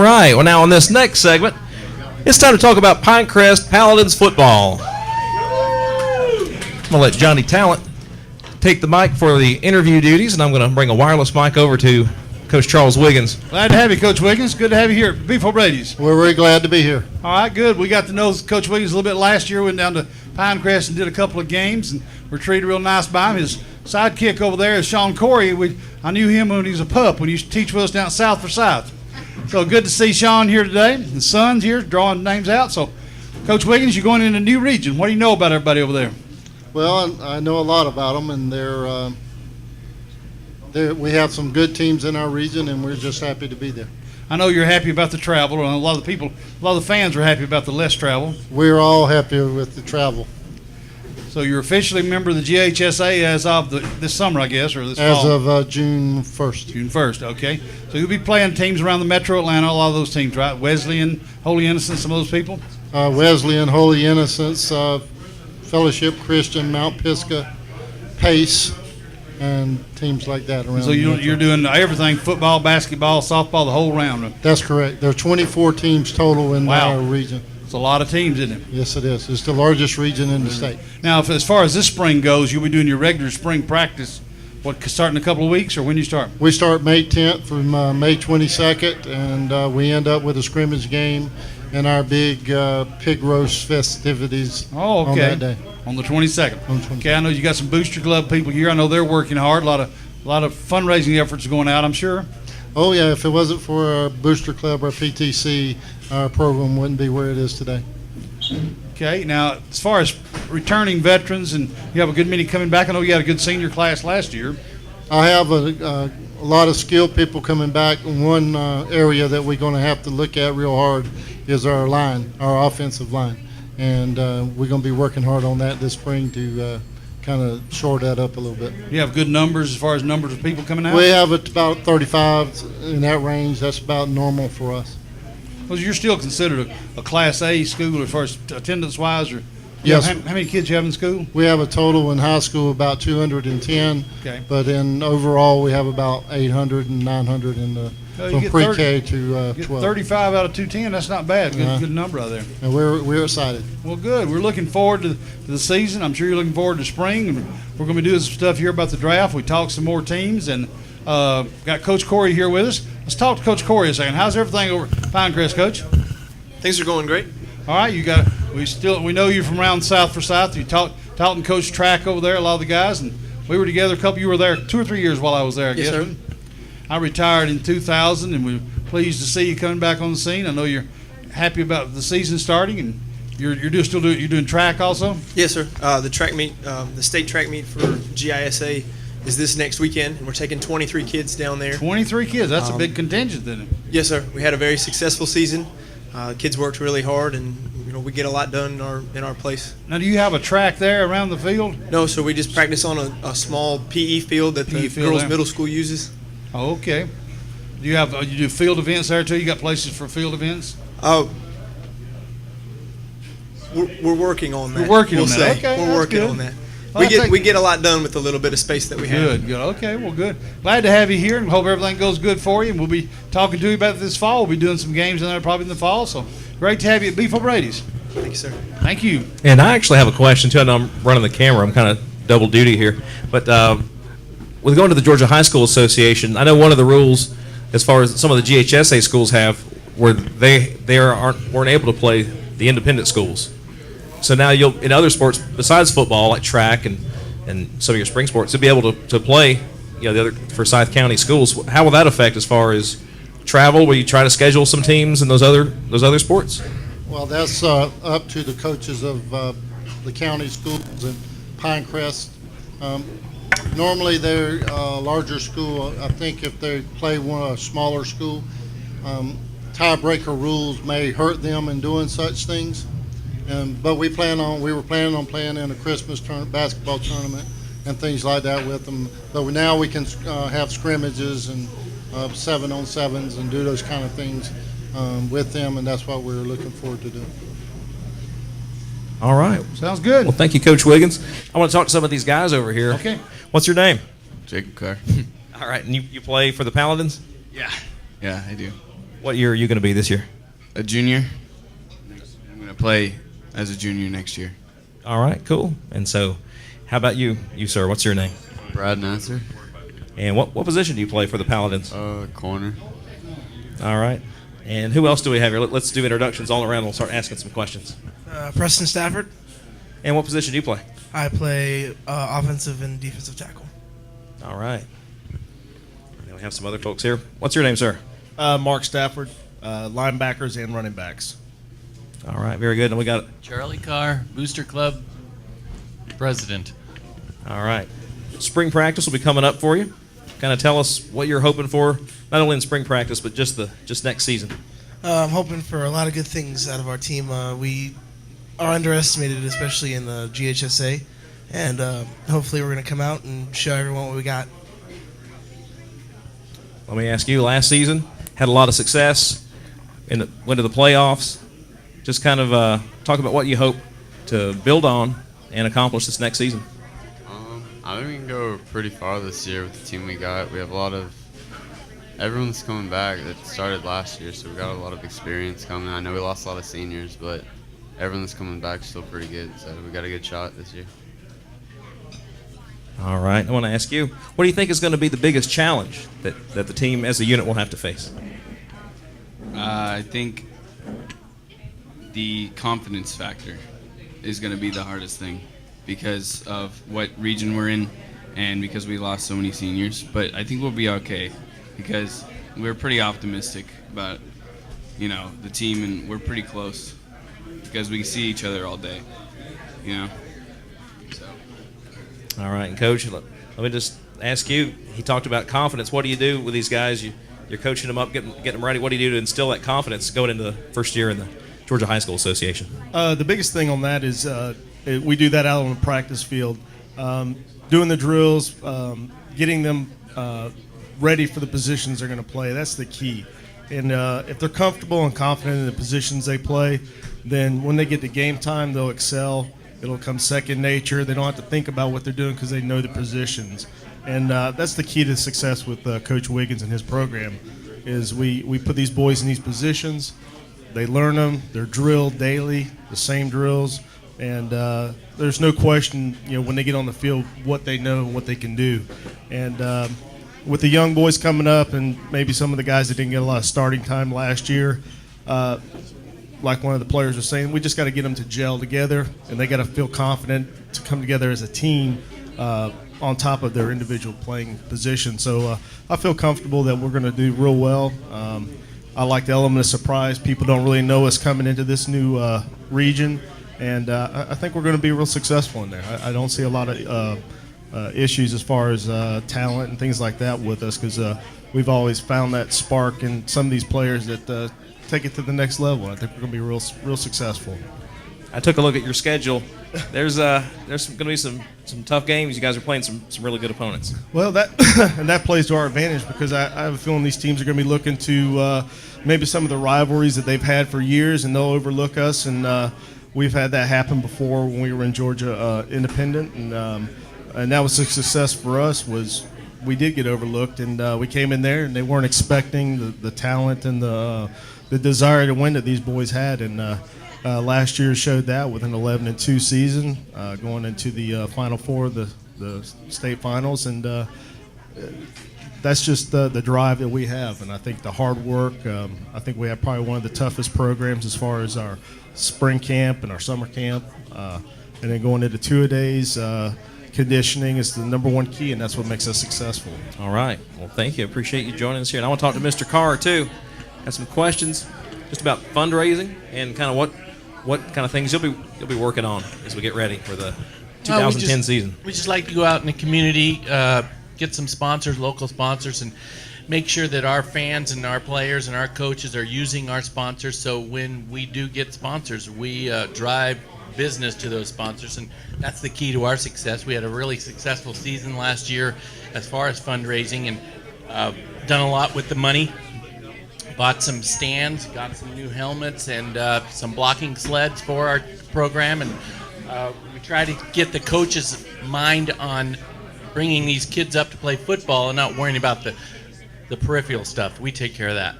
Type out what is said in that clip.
right. Well, now on this next segment, it's time to talk about Pinecrest Paladins football. I'm going to let Johnny Talent take the mic for the interview duties, and I'm going to bring a wireless mic over to Coach Charles Wiggins. Glad to have you, Coach Wiggins. Good to have you here at Beef O'Brady's. We're very glad to be here. All right, good. We got to know Coach Wiggins a little bit last year. We went down to Pinecrest and did a couple of games, and we're treated real nice by him. His sidekick over there is Sean Corey. I knew him when he was a pup, when he used to teach with us down South for South. So good to see Sean here today. His son's here drawing names out. So, Coach Wiggins, you're going in a new region. What do you know about everybody over there? Well, I know a lot about them, and we have some good teams in our region, and we're just happy to be there. I know you're happy about the travel, and a lot of the fans are happy about the less travel. We're all happy with the travel. So you're officially a member of the GHSA as of this summer, I guess, or this fall? As of June 1st. June 1st, okay. So you'll be playing teams around the metro Atlanta, a lot of those teams, right? Wesleyan, Holy Innocents, some of those people? Wesleyan, Holy Innocents, Fellowship Christian, Mount Pisgah, Pace, and teams like that around. So you're doing everything, football, basketball, softball, the whole round. That's correct. There are 24 teams total in our region. It's a lot of teams, isn't it? Yes, it is. It's the largest region in the state. Now, as far as this spring goes, you'll be doing your regular spring practice, starting in a couple of weeks, or when do you start? We start May 10th through May 22nd, and we end up with a scrimmage game and our big pig roast festivities on that day. On the 22nd. Okay, I know you got some Booster Club people here. I know they're working hard. A lot of fundraising efforts going out, I'm sure. Oh, yeah. If it wasn't for our Booster Club or PTC, our program wouldn't be where it is today. Okay. Now, as far as returning veterans, and you have a good many coming back, I know you had a good senior class last year. I have a lot of skilled people coming back. One area that we're going to have to look at real hard is our line, our offensive line. And we're going to be working hard on that this spring to kind of shore that up a little bit. You have good numbers as far as numbers of people coming out? We have about 35 in that range. That's about normal for us. Well, you're still considered a Class A school as far as attendance-wise? Or yes. How many kids you have in school? We have a total in high school about 210. Okay. But in overall, we have about 800 and 900 in the from pre-K to 12. 35 out of 210, that's not bad. Good number out there. And we're excited. Well, good. We're looking forward to the season. I'm sure you're looking forward to spring. And we're going to be doing some stuff here about the draft. We talked some more teams, and got Coach Corey here with us. Let's talk to Coach Corey a second. How's everything over at Pinecrest, Coach? Things are going great. All right, we know you from around South for South. You taught and coached track over there, a lot of the guys, and we were together you were there 2 or 3 years while I was there, I guess. Yes, sir. I retired in 2000, and we're pleased to see you coming back on the scene. I know you're happy about the season starting, and you're doing track also? Yes, sir. The track meet, the state track meet for GISA is this next weekend, and we're taking 23 kids down there. 23 kids. That's a big contingent, then. Yes, sir. We had a very successful season. Kids worked really hard, and we get a lot done in our place. Now, do you have a track there around the field? No, so we just practice on a small PE field that the girls' middle school uses. Oh, okay. Do you do field events there too? You got places for field events? Oh, we're working on that. We're working on that. Okay, we're working on that. We get a lot done with the little bit of space that we have. Good. Okay, well, good. Glad to have you here, and hope everything goes good for you. And we'll be talking to you about this fall. We'll be doing some games in there probably in the fall. So great to have you at Beef O'Brady's. Thank you, sir. Thank you. And I actually have a question too. I know I'm running the camera. I'm kind of double duty here, but with going to the Georgia High School Association, I know one of the rules, as far as some of the GHSA schools have, where they weren't able to play the independent schools. So now you'll, in other sports besides football, like track and some of your spring sports, you'll be able to play, the other Forsyth County schools. How will that affect as far as travel? Will you try to schedule some teams in those other sports? Well, that's up to the coaches of the county schools and Pinecrest. Normally, they're a larger school. I think if they play a smaller school, tiebreaker rules may hurt them in doing such things. But we were planning on playing in a Christmas basketball tournament and things like that with them. But now we can have scrimmages and 7-on-7s and do those kind of things with them, and that's what we're looking forward to doing. All right. Sounds good. Well, thank you, Coach Wiggins. I want to talk to some of these guys over here. Okay. What's your name? Jacob Carr. All right. And you play for the Paladins? Yeah, I do. What year are you going to be this year? A junior. I'm going to play as a junior next year. All right, cool. And so, how about you, sir? What's your name? Brad Nasser, And what position do you play for the Paladins? corner. All right. And who else do we have here? Let's do introductions all around. We'll start asking some questions. Preston Stafford. And what position do you play? I play offensive and defensive tackle. All right. Then we have some other folks here. What's your name, sir? Mark Stafford, linebackers and running backs. All right, very good. And we got, Charlie Carr, Booster Club president. all right. Spring practice will be coming up for you. Kind of tell us what you're hoping for, not only in spring practice, but just next season. I'm hoping for a lot of good things out of our team. We are underestimated, especially in the GHSA, and hopefully we're going to come out and show everyone what we got. Let me ask you, last season, had a lot of success, went to the playoffs. Just kind of talk about what you hope to build on and accomplish this next season. I think we can go pretty far this year with the team we got. We have everyone's coming back that started last year, so we got a lot of experience coming. I know we lost a lot of seniors, but everyone that's coming back is still pretty good, so we got a good shot this year. All right. I want to ask you, what do you think is going to be the biggest challenge that the team as a unit will have to face? I think the confidence factor is going to be the hardest thing because of what region we're in and because we lost so many seniors. But I think we'll be okay because we're pretty optimistic about, the team, and we're pretty close because we see each other all day, So. All right. And, Coach, let me just ask you, he talked about confidence. What do you do with these guys? You're coaching them up, getting them ready. What do you do to instill that confidence going into the first year in the Georgia High School Association? The biggest thing on that is we do that out on the practice field, doing the drills, getting them ready for the positions they're going to play. That's the key. And if they're comfortable and confident in the positions they play, then when they get to game time, they'll excel. It'll come second nature. They don't have to think about what they're doing because they know the positions. And that's the key to success with Coach Wiggins and his program is we put these boys in these positions. They learn them. They're drilled daily, the same drills. And there's no question, when they get on the field, what they know and what they can do. And with the young boys coming up and maybe some of the guys that didn't get a lot of starting time last year, like one of the players was saying, we just got to get them to gel together, and they got to feel confident to come together as a team on top of their individual playing position. So I feel comfortable that we're going to do real well. I like the element of surprise. People don't really know us coming into this new region, and I think we're going to be real successful in there. I don't see a lot of issues as far as talent and things like that with us because we've always found that spark in some of these players that take it to the next level. I think we're going to be real successful. I took a look at your schedule. There's going to be some tough games. You guys are playing some really good opponents. Well, that and that plays to our advantage because I have a feeling these teams are going to be looking to maybe some of the rivalries that they've had for years, and they'll overlook us. And we've had that happen before when we were in Georgia Independent, and that was a success for us. Was we did get overlooked, and we came in there and they weren't expecting the talent and the desire to win that these boys had, and last year showed that with an 11-2 season, going into the Final Four of the state finals, and that's just the drive that we have, and I think the hard work. I think we have probably one of the toughest programs as far as our spring camp and our summer camp, and then going into two-a-days. Conditioning is the number one key, and that's what makes us successful. All right. Well, thank you. Appreciate you joining us here. And I want to talk to Mr. Carr, too. Got some questions just about fundraising and kind of what kind of things you'll be working on as we get ready for the 2010 season. We just like to go out in the community, get some sponsors, local sponsors, and make sure that our fans and our players and our coaches are using our sponsors. So when we do get sponsors, we drive business to those sponsors, and that's the key to our success. We had a really successful season last year as far as fundraising, and done a lot with the money. Bought some stands, got some new helmets, and some blocking sleds for our program, and we try to get the coaches' mind on bringing these kids up to play football and not worrying about the peripheral stuff. We take care of that.